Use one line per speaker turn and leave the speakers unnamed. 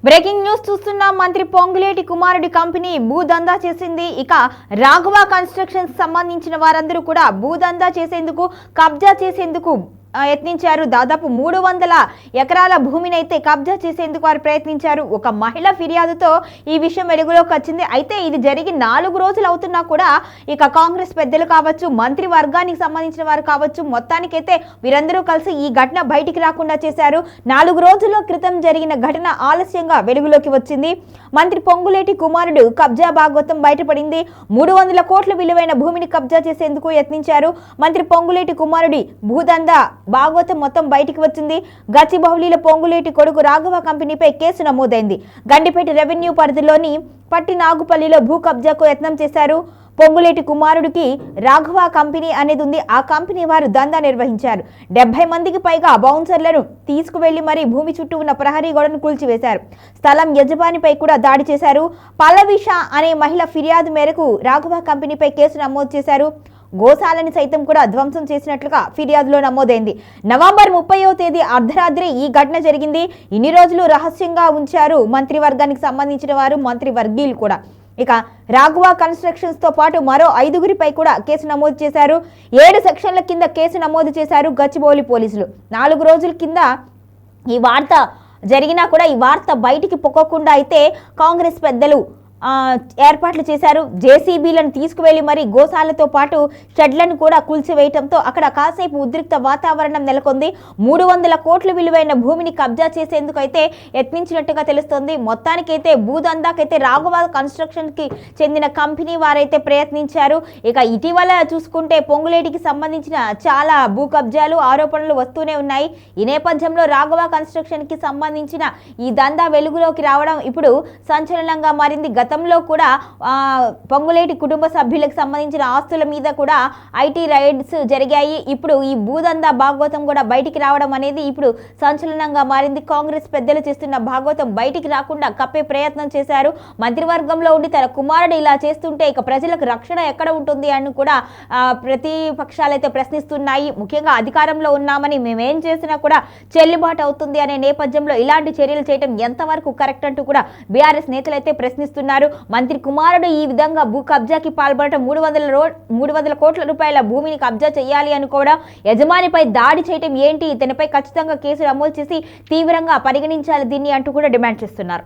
Breaking news చూస్తున్న మంత్రి పొంగులేటి కుమారుడి కంపెనీ భూదందా చేసింది. ఇక రాఘవ కన్స్ట్రక్షన్స్ సంబంధించిన వారందరూ కూడా భూదందా చేసేందుకు కబ్జా చేసేందుకు యత్నించారు. దాదాపు 300 ఎకరాల భూమిని అయితే కబ్జా చేసేందుకు వారు ప్రయత్నించారు. ఒక మహిళ ఫిర్యాదుతో ఈ విషయం వెలుగులోకి వచ్చింది. అయితే ఇది జరిగి 4 రోజులు అవుతున్నా కూడా ఇక కాంగ్రెస్ పెద్దలు కావచ్చు, మంత్రి వర్గానికి సంబంధించిన వారు కావచ్చు, మొత్తానికైతే వీరందరూ కలిసి ఈ ఘటన బయటికి రాకుండా చేశారు. 4 రోజుల క్రితం జరిగిన ఘటన ఆలస్యంగా వెలుగులోకి వచ్చింది. మంత్రి పొంగులేటి కుమారుడు కబ్జా భాగవతం బయటపడింది. 300 కోట్ల విలువైన భూమిని కబ్జా చేసేందుకు యత్నించారు. మంత్రి పొంగులేటి కుమారుడి భూదందా భాగవతం మొత్తం బయటికి వచ్చింది. గచ్చిబౌలిలో పొంగులేటి కొడుకు రాఘవ కంపెనీపై కేసు నమోదైంది. గండిపేట రెవెన్యూ పరిధిలోని పట్టి నాగుపల్లిలో భూ కబ్జాకు యత్నం చేశారు. పొంగులేటి కుమారుడికి రాఘవ కంపెనీ అనేది ఉంది. ఆ కంపెనీ వారు దందా నిర్వహించారు. 70 మందికి పైగా బౌన్సర్లను తీసుకువెళ్లి మరీ భూమి చుట్టూ ఉన్న ప్రహరీ గోడను కూల్చివేశారు. స్థలం యజమానిపై కూడా దాడి చేశారు. పల్లవిష అనే మహిళ ఫిర్యాదు మేరకు రాఘవ కంపెనీపై కేసు నమోదు చేశారు. గోశాలని సైతం కూడా ధ్వంసం చేసినట్లుగా ఫిర్యాదులో నమోదైంది. నవంబర్ 30వ తేదీ అర్ధరాత్రి ఈ ఘటన జరిగింది. ఇన్ని రోజులు రహస్యంగా ఉంచారు మంత్రివర్గానికి సంబంధించిన వారు, మంత్రివర్గీయులు కూడా. ఇక రాఘవ కన్స్ట్రక్షన్స్ తో పాటు మరో 5గురిపై కూడా కేసు నమోదు చేశారు. 7 సెక్షన్ల కింద కేసు నమోదు చేశారు గచ్చిబౌలి పోలీసులు. 4 రోజుల కింద ఈ వార్త జరిగినా కూడా ఈ వార్త బయటికి పొక్కకుండా అయితే కాంగ్రెస్ పెద్దలు ఏర్పాట్లు చేశారు. జేసీబీలను తీసుకువెళ్లి మరి గోశాలతో పాటు షెడ్లను కూడా కూల్చివేయడంతో అక్కడ కాసేపు ఉద్రిక్త వాతావరణం నెలకొంది. 300 కోట్ల విలువైన భూమిని కబ్జా చేసేందుకు అయితే యత్నించినట్టుగా తెలుస్తోంది. మొత్తానికైతే భూదందాకైతే రాఘవ కన్స్ట్రక్షన్ కి చెందిన కంపెనీ వారైతే ప్రయత్నించారు. ఇక ఇటీవల చూసుకుంటే పొంగులేటికి సంబంధించిన చాలా భూ కబ్జాలు ఆరోపణలు వస్తూనే ఉన్నాయి. ఈ నేపథ్యంలో రాఘవ కన్స్ట్రక్షన్ కి సంబంధించిన ఈ దందా వెలుగులోకి రావడం ఇప్పుడు సంచలనంగా మారింది. గతంలో కూడా పొంగులేటి కుటుంబ సభ్యులకు సంబంధించిన ఆస్తుల మీద కూడా ఐటీ రైడ్స్ జరిగాయి. ఇప్పుడు ఈ భూదందా భాగవతం కూడా బయటికి రావడం అనేది ఇప్పుడు సంచలనంగా మారింది. కాంగ్రెస్ పెద్దలు చేస్తున్న భాగవతం బయటికి రాకుండా కప్పే ప్రయత్నం చేశారు. మంత్రివర్గంలో ఉండి తన కుమారుడు ఇలా చేస్తుంటే ఇక ప్రజలకు రక్షణ ఎక్కడ ఉంటుంది అని కూడా ప్రతిపక్షాలు అయితే ప్రశ్నిస్తున్నాయి. ముఖ్యంగా అధికారంలో ఉన్నామని మేమేం చేసినా కూడా చెల్లుబాటు అవుతుంది అనే నేపథ్యంలో ఇలాంటి చర్యలు చేయడం ఎంతవరకు కరెక్ట్ అంటూ కూడా బీఆర్ఎస్ నేతలు అయితే ప్రశ్నిస్తున్నారు. మంత్రి కుమారుడు ఈ విధంగా భూ కబ్జాకి పాల్పడటం 300 కోట్ల రూపాయల భూమిని కబ్జా చేయాలి అనుకోవడం, యజమానిపై దాడి చేయటం ఏంటి, ఇతనిపై ఖచ్చితంగా కేసు నమోదు చేసి తీవ్రంగా పరిగణించాలి దీన్ని అంటూ కూడా డిమాండ్ చేస్తున్నారు.